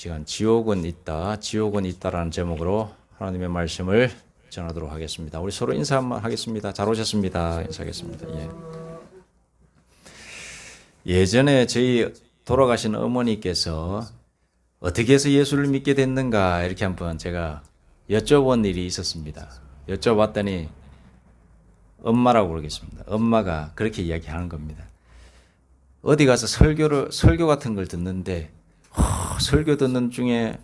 시간 지옥은 있다, 지옥은 있다라는 제목으로 하나님의 말씀을 전하도록 하겠습니다. 우리 서로 인사 한번 하겠습니다. 잘 오셨습니다. 인사하겠습니다. 예전에 저희 돌아가신 어머니께서 어떻게 해서 예수를 믿게 됐는가 이렇게 한번 제가 여쭤본 일이 있었습니다. 여쭤봤더니 엄마라고 그러겠습니다. 엄마가 그렇게 이야기하는 겁니다. 어디 가서 설교 같은 걸 듣는데 설교 듣는 중에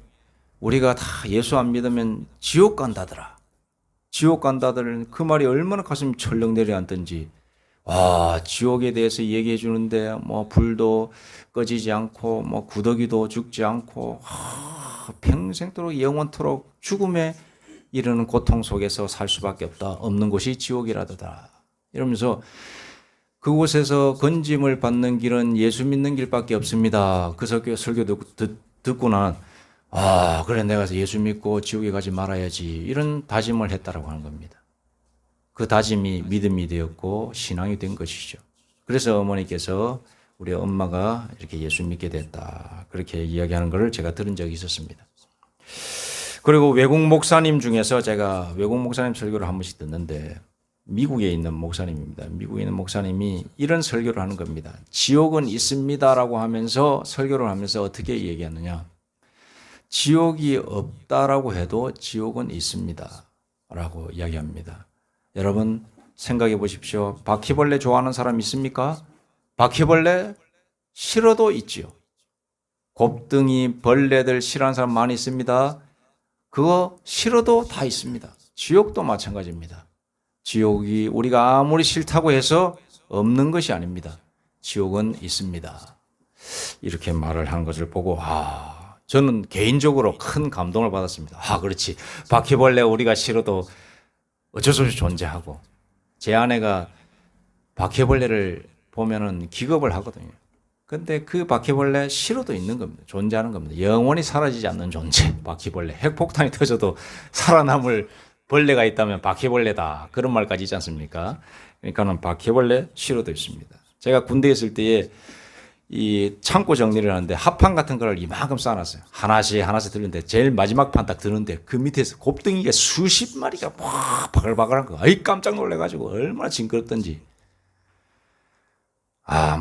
우리가 다 예수 안 믿으면 지옥 간다더라. 지옥 간다더라는 그 말이 얼마나 가슴이 철렁 내려앉던지. 와, 지옥에 대해서 얘기해 주는데 뭐 불도 꺼지지 않고 뭐 구더기도 죽지 않고 평생도록 영원토록 죽음에 이르는 고통 속에서 살 수밖에 없는 곳이 지옥이라더라. 이러면서 그곳에서 건짐을 받는 길은 예수 믿는 길밖에 없습니다. 그 설교 듣고 난 그래 내가 예수 믿고 지옥에 가지 말아야지 이런 다짐을 했다라고 하는 겁니다. 그 다짐이 믿음이 되었고 신앙이 된 것이죠. 그래서 어머니께서 우리 엄마가 이렇게 예수 믿게 됐다 그렇게 이야기하는 것을 제가 들은 적이 있었습니다. 그리고 외국 목사님 중에서 제가 외국 목사님 설교를 한 번씩 듣는데 미국에 있는 목사님입니다. 미국에 있는 목사님이 이런 설교를 하는 겁니다. 지옥은 있습니다라고 하면서 설교를 하면서 어떻게 얘기하느냐. 지옥이 없다라고 해도 지옥은 있습니다라고 이야기합니다. 여러분 생각해 보십시오. 바퀴벌레 좋아하는 사람 있습니까? 바퀴벌레 싫어도 있지요. 곱등이 벌레들 싫어하는 사람 많이 있습니다. 그거 싫어도 다 있습니다. 지옥도 마찬가지입니다. 지옥이 우리가 아무리 싫다고 해서 없는 것이 아닙니다. 지옥은 있습니다. 이렇게 말을 하는 것을 보고 저는 개인적으로 큰 감동을 받았습니다. 그렇지. 바퀴벌레 우리가 싫어도 어쩔 수 없이 존재하고 제 아내가 바퀴벌레를 보면은 기겁을 하거든요. 근데 그 바퀴벌레 싫어도 있는 겁니다. 존재하는 겁니다. 영원히 사라지지 않는 존재. 바퀴벌레. 핵폭탄이 터져도 살아남을 벌레가 있다면 바퀴벌레다. 그런 말까지 있지 않습니까? 그러니까는 바퀴벌레 싫어도 있습니다. 제가 군대에 있을 때에 이 창고 정리를 하는데 합판 같은 걸 이만큼 쌓아놨어요. 하나씩 들는데 제일 마지막 판 딱 드는데 그 밑에서 곱등이가 수십 마리가 막 바글바글한 거. 깜짝 놀래가지고 얼마나 징그럽던지.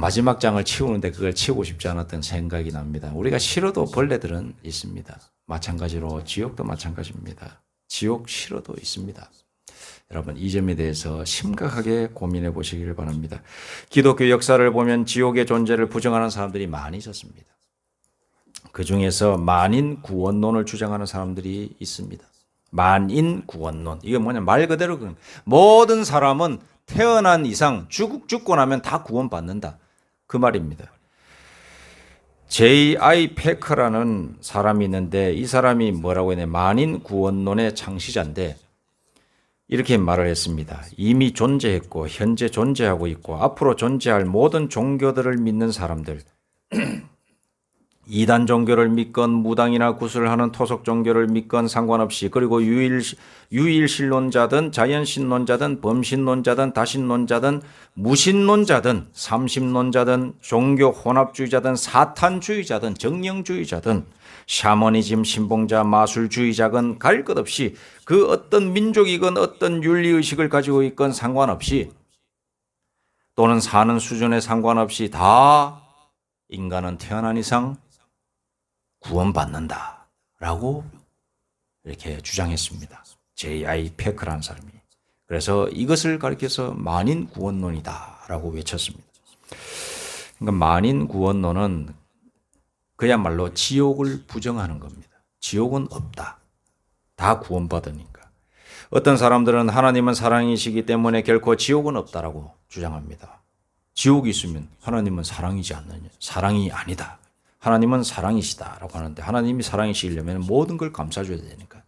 마지막 장을 치우는데 그걸 치우고 싶지 않았던 생각이 납니다. 우리가 싫어도 벌레들은 있습니다. 마찬가지로 지옥도 마찬가지입니다. 지옥 싫어도 있습니다. 여러분 이 점에 대해서 심각하게 고민해 보시길 바랍니다. 기독교 역사를 보면 지옥의 존재를 부정하는 사람들이 많이 있었습니다. 그 중에서 만인 구원론을 주장하는 사람들이 있습니다. 만인 구원론. 이게 뭐냐 말 그대로 모든 사람은 태어난 이상 죽고 나면 다 구원받는다. 그 말입니다. J.I. 패커라는 사람이 있는데 이 사람이 뭐라고 했냐 만인 구원론의 창시자인데 이렇게 말을 했습니다. 이미 존재했고 현재 존재하고 있고 앞으로 존재할 모든 종교들을 믿는 사람들 이단 종교를 믿건 무당이나 구슬하는 토속 종교를 믿건 상관없이 그리고 유일신론자든 자연신론자든 범신론자든 다신론자든 무신론자든 삼신론자든 종교 혼합주의자든 사탄주의자든 정령주의자든 샤머니즘 신봉자 마술주의자건 갈 것 없이 그 어떤 민족이건 어떤 윤리의식을 가지고 있건 상관없이 또는 사는 수준에 상관없이 다 인간은 태어난 이상 구원받는다라고 이렇게 주장했습니다. J.I. 패커라는 사람이. 그래서 이것을 가리켜서 만인 구원론이다라고 외쳤습니다. 그러니까 만인 구원론은 그야말로 지옥을 부정하는 겁니다. 지옥은 없다. 다 구원받으니까. 어떤 사람들은 하나님은 사랑이시기 때문에 결코 지옥은 없다라고 주장합니다. 지옥이 있으면 하나님은 사랑이지 않느냐. 사랑이 아니다. 하나님은 사랑이시다라고 하는데 하나님이 사랑이시려면 모든 걸 감싸줘야 되니까.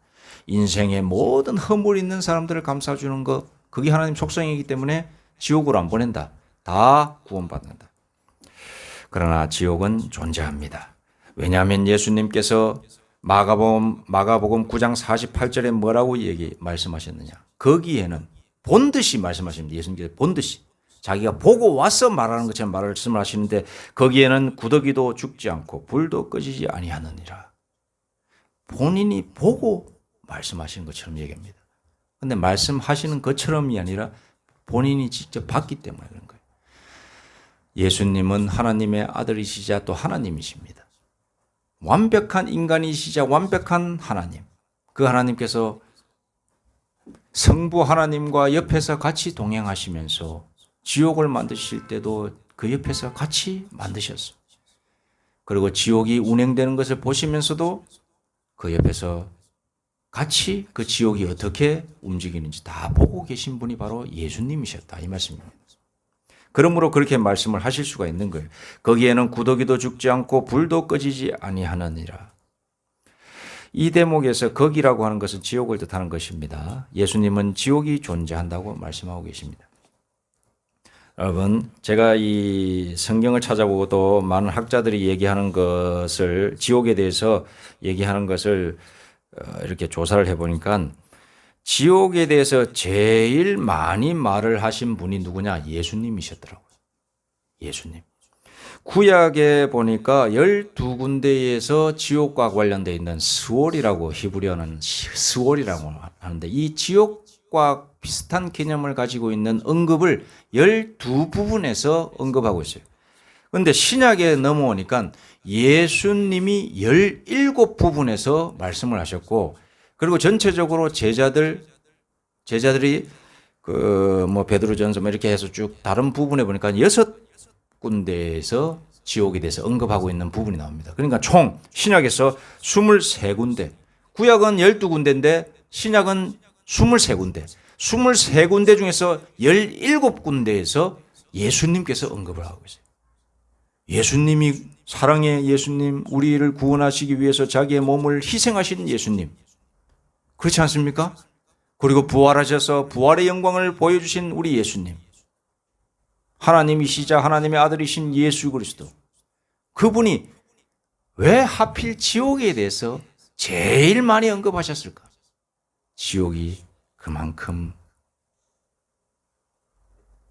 인생의 모든 허물 있는 사람들을 감싸주는 것 그게 하나님 속성이기 때문에 지옥으로 안 보낸다. 다 구원받는다. 그러나 지옥은 존재합니다. 왜냐하면 예수님께서 마가복음 9장 48절에 뭐라고 말씀하셨느냐. 거기에는 본듯이 말씀하십니다. 예수님께서 본듯이. 자기가 보고 와서 말하는 것처럼 말씀을 하시는데 거기에는 구더기도 죽지 않고 불도 꺼지지 아니하느니라. 본인이 보고 말씀하시는 것처럼 얘기합니다. 근데 말씀하시는 것처럼이 아니라 본인이 직접 봤기 때문에 그런 거예요. 예수님은 하나님의 아들이시자 또 하나님이십니다. 완벽한 인간이시자 완벽한 하나님. 그 하나님께서 성부 하나님과 옆에서 같이 동행하시면서 지옥을 만드실 때도 그 옆에서 같이 만드셨어요. 그리고 지옥이 운행되는 것을 보시면서도 그 옆에서 같이 그 지옥이 어떻게 움직이는지 다 보고 계신 분이 바로 예수님이셨다 이 말씀입니다. 그러므로 그렇게 말씀을 하실 수가 있는 거예요. 거기에는 구더기도 죽지 않고 불도 꺼지지 아니하느니라. 이 대목에서 거기라고 하는 것은 지옥을 뜻하는 것입니다. 예수님은 지옥이 존재한다고 말씀하고 계십니다. 여러분, 제가 이 성경을 찾아보고도 많은 학자들이 얘기하는 것을, 지옥에 대해서 얘기하는 것을 이렇게 조사를 해보니까 지옥에 대해서 제일 많이 말을 하신 분이 누구냐? 예수님이셨더라고요. 예수님. 구약에 보니까 12군데에서 지옥과 관련되어 있는 스월이라고 히브리어는 스월이라고 하는데 이 지옥과 비슷한 개념을 가지고 있는 언급을 12부분에서 언급하고 있어요. 그런데 신약에 넘어오니까 예수님이 17부분에서 말씀을 하셨고 그리고 전체적으로 제자들이 베드로전서 이렇게 해서 쭉 다른 부분에 보니까 6군데에서 지옥에 대해서 언급하고 있는 부분이 나옵니다. 그러니까 총 신약에서 23군데, 구약은 12군데인데 신약은 23군데, 23군데 중에서 17군데에서 예수님께서 언급을 하고 있어요. 예수님이 사랑의 예수님, 우리를 구원하시기 위해서 자기의 몸을 희생하신 예수님. 그렇지 않습니까? 그리고 부활하셔서 부활의 영광을 보여주신 우리 예수님. 하나님이시자 하나님의 아들이신 예수 그리스도. 그분이 왜 하필 지옥에 대해서 제일 많이 언급하셨을까? 지옥이 그만큼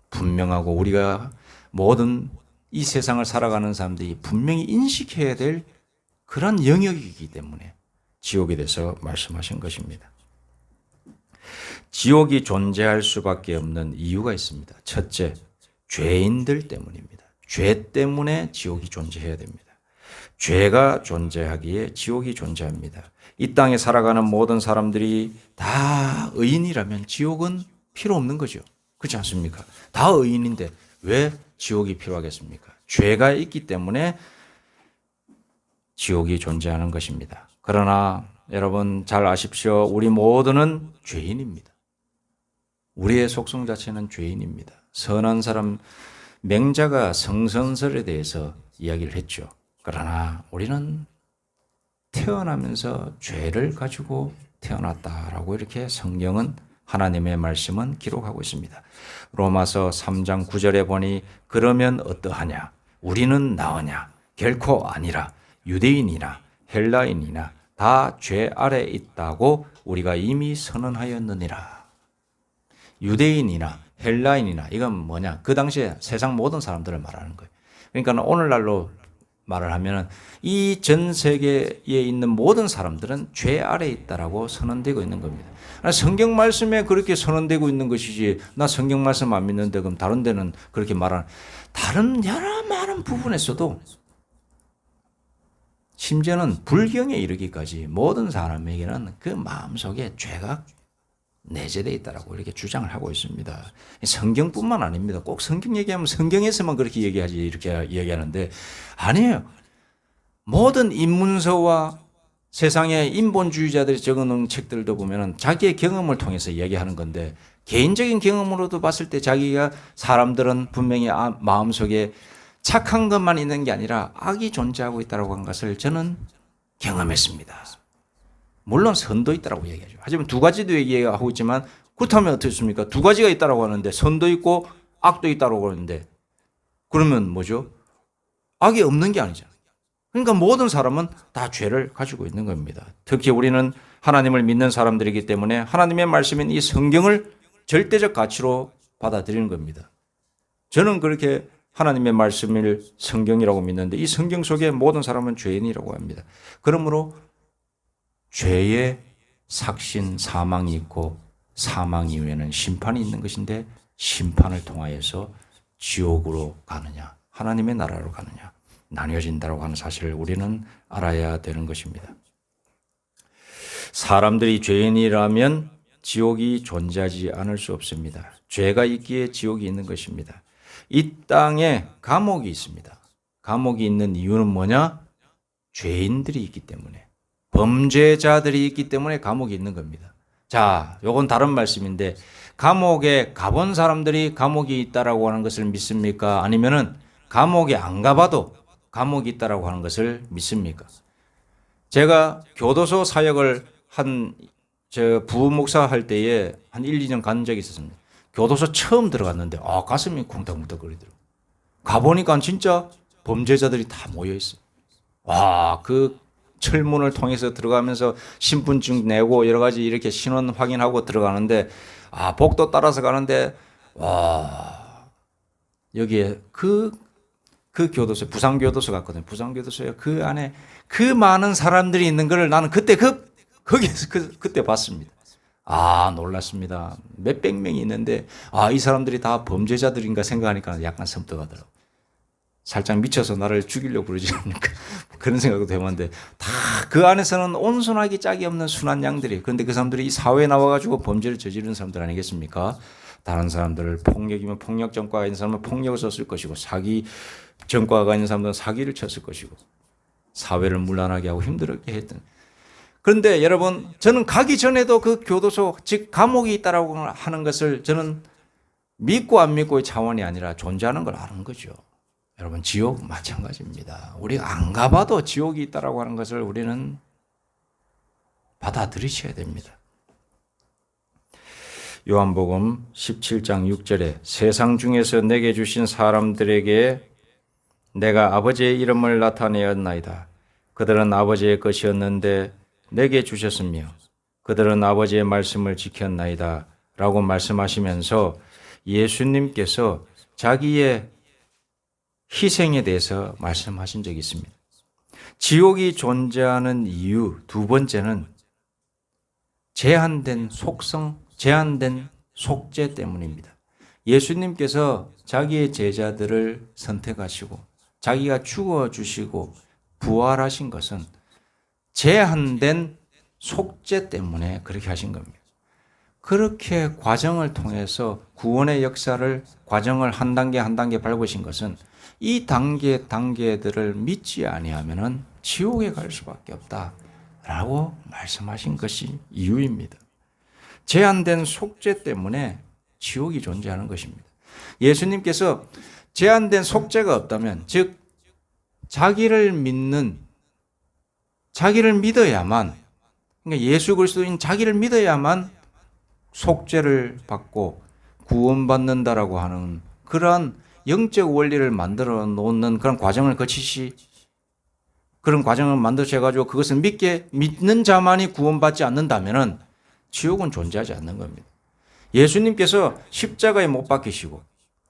분명하고 우리가 모든 이 세상을 살아가는 사람들이 분명히 인식해야 될 그런 영역이기 때문에 지옥에 대해서 말씀하신 것입니다. 지옥이 존재할 수밖에 없는 이유가 있습니다. 첫째, 죄인들 때문입니다. 죄 때문에 지옥이 존재해야 됩니다. 죄가 존재하기에 지옥이 존재합니다. 이 땅에 살아가는 모든 사람들이 다 의인이라면 지옥은 필요 없는 거죠. 그렇지 않습니까? 다 의인인데 왜 지옥이 필요하겠습니까? 죄가 있기 때문에 지옥이 존재하는 것입니다. 그러나 여러분 잘 아십시오. 우리 모두는 죄인입니다. 우리의 속성 자체는 죄인입니다. 선한 사람, 맹자가 성선설에 대해서 이야기를 했죠. 그러나 우리는 태어나면서 죄를 가지고 태어났다라고 이렇게 성경은 하나님의 말씀은 기록하고 있습니다. 로마서 3장 9절에 보니 그러면 어떠하냐? 우리는 나으냐? 결코 아니라 유대인이나 헬라인이나 다 죄 아래 있다고 우리가 이미 선언하였느니라. 유대인이나 헬라인이나 이건 뭐냐? 그 당시에 세상 모든 사람들을 말하는 거예요. 그러니까 오늘날로 말을 하면 이 전 세계에 있는 모든 사람들은 죄 아래 있다라고 선언되고 있는 겁니다. 성경 말씀에 그렇게 선언되고 있는 것이지 나 성경 말씀 안 믿는데 그럼 다른 데는 그렇게 말하는 다른 여러 많은 부분에서도 심지어는 불경에 이르기까지 모든 사람에게는 그 마음속에 죄가 내재되어 있다라고 이렇게 주장을 하고 있습니다. 성경뿐만 아닙니다. 꼭 성경 얘기하면 성경에서만 그렇게 얘기하지 이렇게 얘기하는데 아니에요. 모든 인문서와 세상의 인본주의자들이 적어놓은 책들도 보면 자기의 경험을 통해서 얘기하는 건데 개인적인 경험으로도 봤을 때 자기가 사람들은 분명히 마음속에 착한 것만 있는 게 아니라 악이 존재하고 있다고 한 것을 저는 경험했습니다. 물론 선도 있다고 얘기하죠. 하지만 두 가지도 얘기하고 있지만 그렇다면 어떻습니까? 두 가지가 있다고 하는데 선도 있고 악도 있다고 하는데 그러면 뭐죠? 악이 없는 게 아니잖아요. 그러니까 모든 사람은 다 죄를 가지고 있는 겁니다. 특히 우리는 하나님을 믿는 사람들이기 때문에 하나님의 말씀인 이 성경을 절대적 가치로 받아들이는 겁니다. 저는 그렇게 하나님의 말씀을 성경이라고 믿는데 이 성경 속에 모든 사람은 죄인이라고 합니다. 그러므로 죄의 삭신 사망이 있고 사망 이후에는 심판이 있는 것인데 심판을 통하여서 지옥으로 가느냐 하나님의 나라로 가느냐 나뉘어진다고 하는 사실을 우리는 알아야 되는 것입니다. 사람들이 죄인이라면 지옥이 존재하지 않을 수 없습니다. 죄가 있기에 지옥이 있는 것입니다. 이 땅에 감옥이 있습니다. 감옥이 있는 이유는 뭐냐? 죄인들이 있기 때문에, 범죄자들이 있기 때문에 감옥이 있는 겁니다. 자, 요건 다른 말씀인데 감옥에 가본 사람들이 감옥이 있다라고 하는 것을 믿습니까? 아니면은 감옥에 안 가봐도 감옥이 있다라고 하는 것을 믿습니까? 제가 교도소 사역을 부목사 할 때에 한 1, 2년 간 적이 있었습니다. 교도소 처음 들어갔는데 가슴이 쿵닥쿵닥거리더라고요. 가보니까 진짜 범죄자들이 다 모여있어요. 그 철문을 통해서 들어가면서 신분증 내고 여러 가지 이렇게 신원 확인하고 들어가는데 복도 따라서 가는데 여기에 그 교도소, 부산교도소 같거든요. 부산교도소에 그 안에 그 많은 사람들이 있는 걸 나는 거기에서 그때 봤습니다. 놀랐습니다. 몇백 명이 있는데 이 사람들이 다 범죄자들인가 생각하니까 약간 섬뜩하더라고요. 살짝 미쳐서 나를 죽이려고 그러지 않을까 그런 생각도 해봤는데 다 그 안에서는 온순하기 짝이 없는 순한 양들이, 그런데 그 사람들이 이 사회에 나와가지고 범죄를 저지르는 사람들 아니겠습니까? 다른 사람들을 폭력이면 폭력 전과가 있는 사람은 폭력을 썼을 것이고 사기 전과가 있는 사람들은 사기를 쳤을 것이고 사회를 문란하게 하고 힘들게 했던. 그런데 여러분, 저는 가기 전에도 그 교도소, 즉 감옥이 있다라고 하는 것을 저는 믿고 안 믿고의 차원이 아니라 존재하는 걸 아는 거죠. 여러분, 지옥 마찬가지입니다. 우리가 안 가봐도 지옥이 있다라고 하는 것을 우리는 받아들이셔야 됩니다. 요한복음 17장 6절에 세상 중에서 내게 주신 사람들에게 내가 아버지의 이름을 나타내었나이다. 그들은 아버지의 것이었는데 내게 주셨으며 그들은 아버지의 말씀을 지켰나이다 라고 말씀하시면서 예수님께서 자기의 희생에 대해서 말씀하신 적이 있습니다. 지옥이 존재하는 이유 두 번째는 제한된 속성, 제한된 속죄 때문입니다. 예수님께서 자기의 제자들을 선택하시고 자기가 죽어주시고 부활하신 것은 제한된 속죄 때문에 그렇게 하신 겁니다. 그렇게 과정을 통해서 구원의 역사를, 과정을 한 단계 한 단계 밟으신 것은 이 단계들을 믿지 아니하면은 지옥에 갈 수밖에 없다라고 말씀하신 것이 이유입니다. 제한된 속죄 때문에 지옥이 존재하는 것입니다. 예수님께서 제한된 속죄가 없다면, 즉 자기를 믿어야만, 그러니까 예수 그리스도인 자기를 믿어야만 속죄를 받고 구원받는다라고 하는 그러한 영적 원리를 만들어 놓는 그런 과정을 그런 과정을 만드셔가지고 그것을 믿는 자만이 구원받지 않는다면은 지옥은 존재하지 않는 겁니다. 예수님께서 십자가에 못 박히시고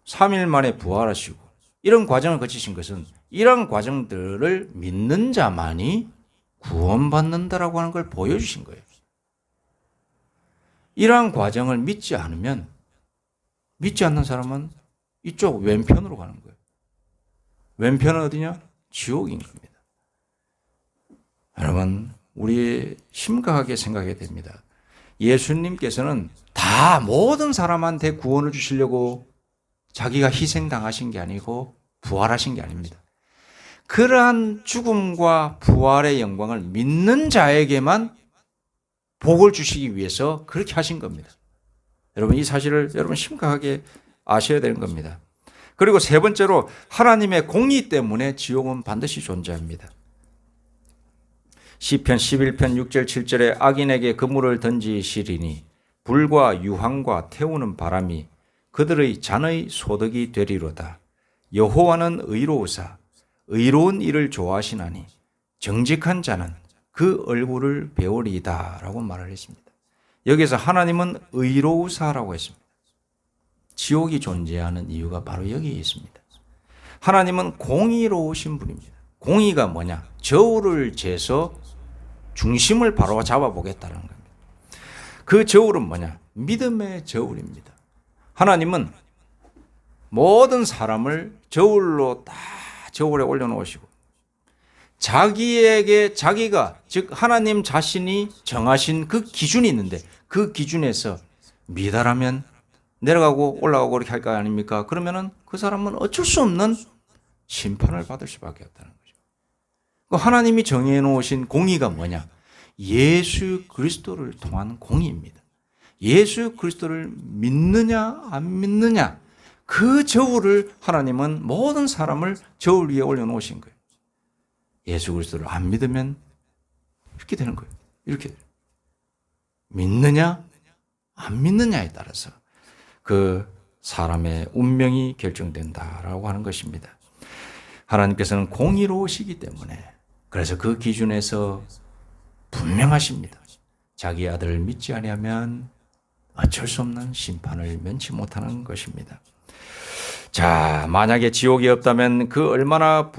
3일 만에 부활하시고 이런 과정을 거치신 것은 이런 과정들을 믿는 자만이 구원받는다라고 하는 걸 보여주신 거예요. 이러한 과정을 믿지 않으면, 믿지 않는 사람은 이쪽 왼편으로 가는 거예요. 왼편은 어디냐? 지옥인 겁니다. 여러분, 우리 심각하게 생각해야 됩니다. 예수님께서는 다 모든 사람한테 구원을 주시려고 자기가 희생당하신 게 아니고 부활하신 게 아닙니다. 그러한 죽음과 부활의 영광을 믿는 자에게만 복을 주시기 위해서 그렇게 하신 겁니다. 여러분, 이 사실을 여러분 심각하게 아셔야 되는 겁니다. 그리고 세 번째로 하나님의 공의 때문에 지옥은 반드시 존재합니다. 시편 11편 6절 7절에 악인에게 그물을 던지시리니 불과 유황과 태우는 바람이 그들의 잔의 소득이 되리로다. 여호와는 의로우사 의로운 일을 좋아하시나니 정직한 자는 그 얼굴을 배우리이다 라고 말을 했습니다. 여기서 하나님은 의로우사라고 했습니다. 지옥이 존재하는 이유가 바로 여기에 있습니다. 하나님은 공의로우신 분입니다. 공의가 뭐냐? 저울을 재서 중심을 바로 잡아보겠다는 겁니다. 그 저울은 뭐냐? 믿음의 저울입니다. 하나님은 모든 사람을 저울로 다 저울에 올려놓으시고 자기가 즉 하나님 자신이 정하신 그 기준이 있는데 그 기준에서 미달하면 내려가고 올라가고 이렇게 할 거 아닙니까? 그러면은 그 사람은 어쩔 수 없는 심판을 받을 수밖에 없다는 거죠. 하나님이 정해놓으신 공의가 뭐냐? 예수 그리스도를 통한 공의입니다. 예수 그리스도를 믿느냐 안 믿느냐 그 저울을 하나님은 모든 사람을 저울 위에 올려놓으신 거예요. 예수 그리스도를 안 믿으면 이렇게 되는 거예요. 이렇게 돼요. 믿느냐 안 믿느냐에 따라서 그 사람의 운명이 결정된다라고 하는 것입니다. 하나님께서는 공의로우시기 때문에 그래서 그 기준에서 분명하십니다. 자기 아들을 믿지 아니하면 어쩔 수 없는 심판을 면치 못하는 것입니다. 자, 만약에 지옥이 없다면 그 얼마나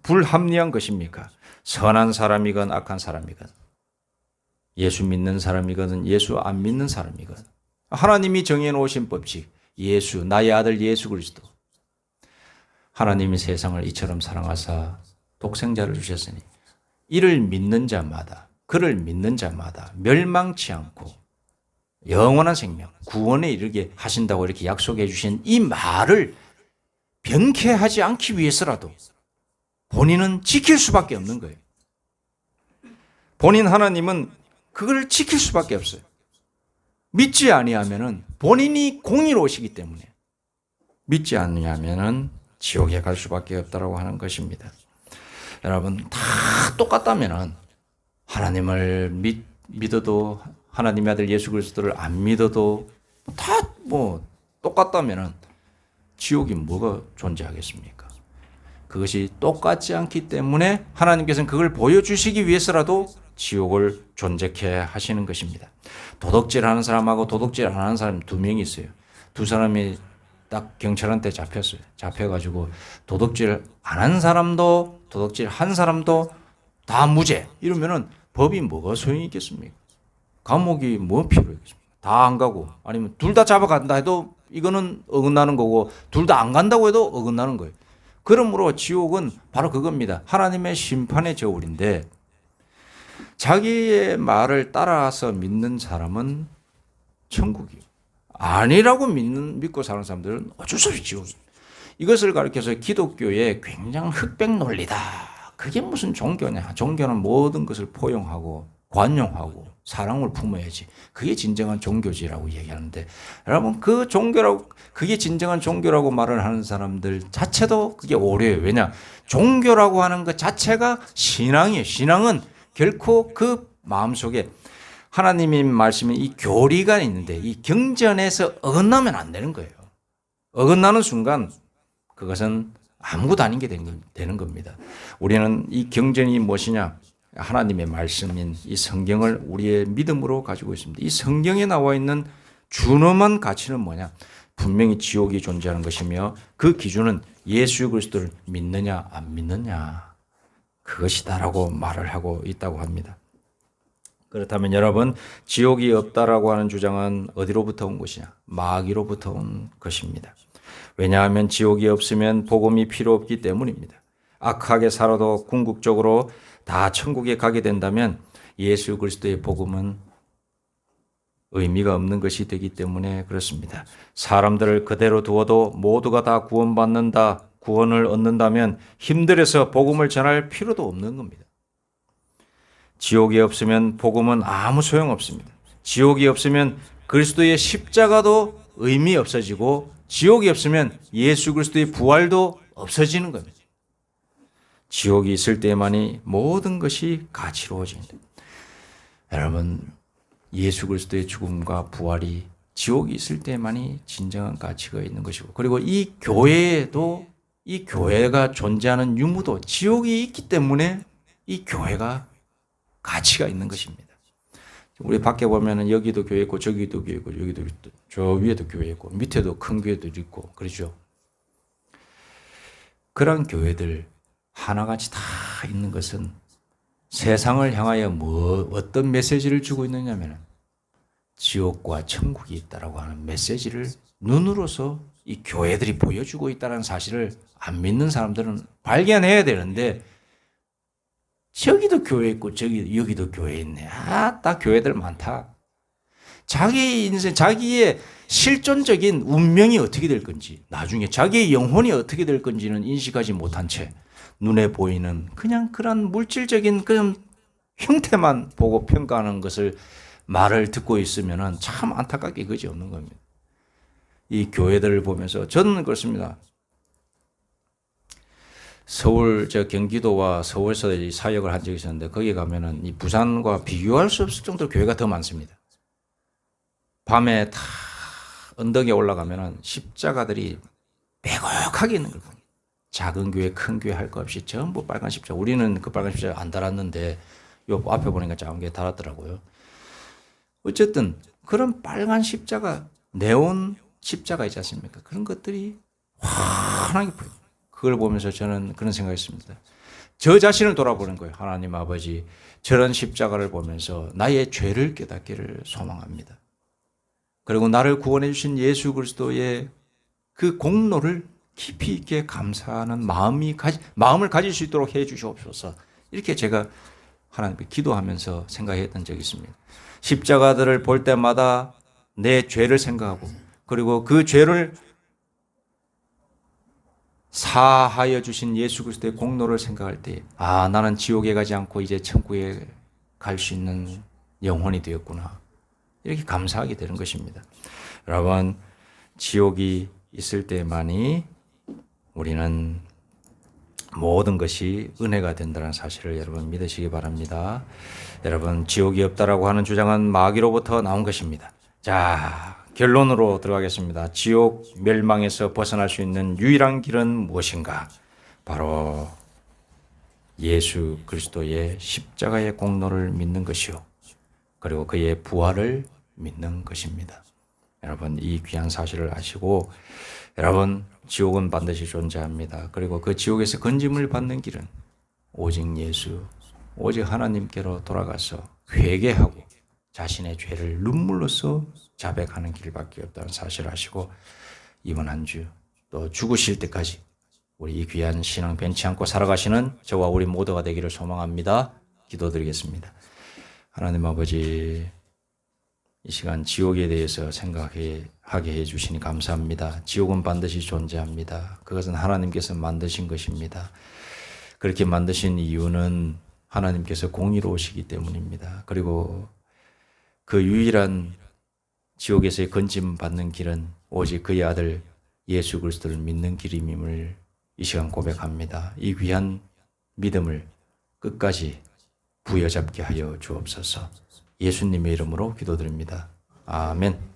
불합리한 것입니까? 선한 사람이건 악한 사람이건 예수 믿는 사람이건 예수 안 믿는 사람이건 하나님이 정해놓으신 법칙 예수, 나의 아들 예수 그리스도 하나님이 세상을 이처럼 사랑하사 독생자를 주셨으니 이를 믿는 자마다 그를 믿는 자마다 멸망치 않고 영원한 생명, 구원에 이르게 하신다고 이렇게 약속해 주신 이 말을 변케하지 않기 위해서라도 본인은 지킬 수밖에 없는 거예요. 본인 하나님은 그걸 지킬 수밖에 없어요. 믿지 아니하면은 본인이 공의로우시기 때문에 믿지 아니하면은 지옥에 갈 수밖에 없다라고 하는 것입니다. 여러분 다 똑같다면은 하나님을 믿어도 하나님의 아들 예수 그리스도를 안 믿어도 다 똑같다면은 지옥이 뭐가 존재하겠습니까? 그것이 똑같지 않기 때문에 하나님께서는 그걸 보여주시기 위해서라도 지옥을 존재케 하시는 것입니다. 도둑질하는 사람하고 도둑질 안 하는 사람 두 명이 있어요. 두 사람이 딱 경찰한테 잡혔어요. 잡혀가지고 도둑질 안 한 사람도 도둑질 한 사람도 다 무죄 이러면은 법이 뭐가 소용이 있겠습니까? 감옥이 뭐 필요했겠습니까? 다 안 가고 아니면 둘 다 잡아간다 해도 이거는 어긋나는 거고 둘 다 안 간다고 해도 어긋나는 거예요. 그러므로 지옥은 바로 그겁니다. 하나님의 심판의 저울인데 자기의 말을 따라서 믿는 사람은 천국이에요. 아니라고 믿고 사는 사람들은 어쩔 수 없이 지옥이에요. 이것을 가르쳐서 기독교의 굉장히 흑백 논리다. 그게 무슨 종교냐. 종교는 모든 것을 포용하고 관용하고 사랑을 품어야지. 그게 진정한 종교지라고 얘기하는데 여러분 그 종교라고 그게 진정한 종교라고 말을 하는 사람들 자체도 그게 오류예요. 왜냐? 종교라고 하는 것 자체가 신앙이에요. 신앙은 결코 그 마음속에 하나님의 말씀인 이 교리가 있는데 이 경전에서 어긋나면 안 되는 거예요. 어긋나는 순간 그것은 아무것도 아닌 게 되는 겁니다. 우리는 이 경전이 무엇이냐? 하나님의 말씀인 이 성경을 우리의 믿음으로 가지고 있습니다. 이 성경에 나와 있는 준엄한 가치는 뭐냐? 분명히 지옥이 존재하는 것이며 그 기준은 예수 그리스도를 믿느냐 안 믿느냐 그것이다라고 말을 하고 있다고 합니다. 그렇다면 여러분 지옥이 없다라고 하는 주장은 어디로부터 온 것이냐? 마귀로부터 온 것입니다. 왜냐하면 지옥이 없으면 복음이 필요 없기 때문입니다. 악하게 살아도 궁극적으로 다 천국에 가게 된다면 예수 그리스도의 복음은 의미가 없는 것이 되기 때문에 그렇습니다. 사람들을 그대로 두어도 모두가 다 구원받는다, 구원을 얻는다면 힘들어서 복음을 전할 필요도 없는 겁니다. 지옥이 없으면 복음은 아무 소용없습니다. 지옥이 없으면 그리스도의 십자가도 의미 없어지고 지옥이 없으면 예수 그리스도의 부활도 없어지는 겁니다. 지옥이 있을 때만이 모든 것이 가치로워집니다. 여러분, 예수 그리스도의 죽음과 부활이 지옥이 있을 때만이 진정한 가치가 있는 것이고, 그리고 이 교회에도 이 교회가 존재하는 유무도 지옥이 있기 때문에 이 교회가 가치가 있는 것입니다. 우리 밖에 보면은 여기도 교회 있고 저기도 교회 있고 여기도 저 위에도 교회 있고 밑에도 큰 교회도 있고 그렇죠. 그런 교회들 하나같이 다 있는 것은 세상을 향하여 어떤 메시지를 주고 있느냐면 지옥과 천국이 있다라고 하는 메시지를 눈으로서 이 교회들이 보여주고 있다는 사실을 안 믿는 사람들은 발견해야 되는데, 저기도 교회 있고 여기도 교회 있네. 딱 교회들 많다. 자기 인생, 자기의 실존적인 운명이 어떻게 될 건지, 나중에 자기의 영혼이 어떻게 될 건지는 인식하지 못한 채 눈에 보이는 그냥 그런 물질적인 그런 형태만 보고 평가하는 것을 말을 듣고 있으면 참 안타깝게 그지 없는 겁니다. 이 교회들을 보면서 저는 그렇습니다. 서울, 경기도와 서울서 사역을 한 적이 있었는데, 거기 가면은 이 부산과 비교할 수 없을 정도로 교회가 더 많습니다. 밤에 다 언덕에 올라가면은 십자가들이 빼곡하게 있는 걸 봅니다. 작은 교회, 큰 교회 할 거 없이 전부 빨간 십자가. 우리는 그 빨간 십자가 안 달았는데, 요 앞에 보니까 작은 게 달았더라고요. 어쨌든 그런 빨간 십자가, 네온 십자가 있지 않습니까? 그런 것들이 환하게 보여요. 그걸 보면서 저는 그런 생각했습니다. 저 자신을 돌아보는 거예요. 하나님 아버지, 저런 십자가를 보면서 나의 죄를 깨닫기를 소망합니다. 그리고 나를 구원해 주신 예수 그리스도의 그 공로를 깊이 있게 감사하는 마음을 가질 수 있도록 해 주시옵소서. 이렇게 제가 하나님께 기도하면서 생각했던 적이 있습니다. 십자가들을 볼 때마다 내 죄를 생각하고, 그리고 그 죄를 사하여 주신 예수 그리스도의 공로를 생각할 때, 나는 지옥에 가지 않고 이제 천국에 갈 수 있는 영혼이 되었구나. 이렇게 감사하게 되는 것입니다. 여러분, 지옥이 있을 때만이 우리는 모든 것이 은혜가 된다는 사실을 여러분 믿으시기 바랍니다. 여러분, 지옥이 없다라고 하는 주장은 마귀로부터 나온 것입니다. 자, 결론으로 들어가겠습니다. 지옥 멸망에서 벗어날 수 있는 유일한 길은 무엇인가? 바로 예수 그리스도의 십자가의 공로를 믿는 것이요, 그리고 그의 부활을 믿는 것입니다. 여러분, 이 귀한 사실을 아시고, 여러분, 지옥은 반드시 존재합니다. 그리고 그 지옥에서 건짐을 받는 길은 오직 예수, 오직 하나님께로 돌아가서 회개하고 자신의 죄를 눈물로써 자백하는 길밖에 없다는 사실을 아시고, 이번 한 주 또 죽으실 때까지 우리 이 귀한 신앙 변치 않고 살아가시는 저와 우리 모두가 되기를 소망합니다. 기도드리겠습니다. 하나님 아버지, 이 시간 지옥에 대해서 생각하게 해주시니 감사합니다. 지옥은 반드시 존재합니다. 그것은 하나님께서 만드신 것입니다. 그렇게 만드신 이유는 하나님께서 공의로우시기 때문입니다. 그리고 그 유일한 지옥에서의 건짐 받는 길은 오직 그의 아들 예수 그리스도를 믿는 길임을 이 시간 고백합니다. 이 귀한 믿음을 끝까지 부여잡게 하여 주옵소서. 예수님의 이름으로 기도드립니다. 아멘.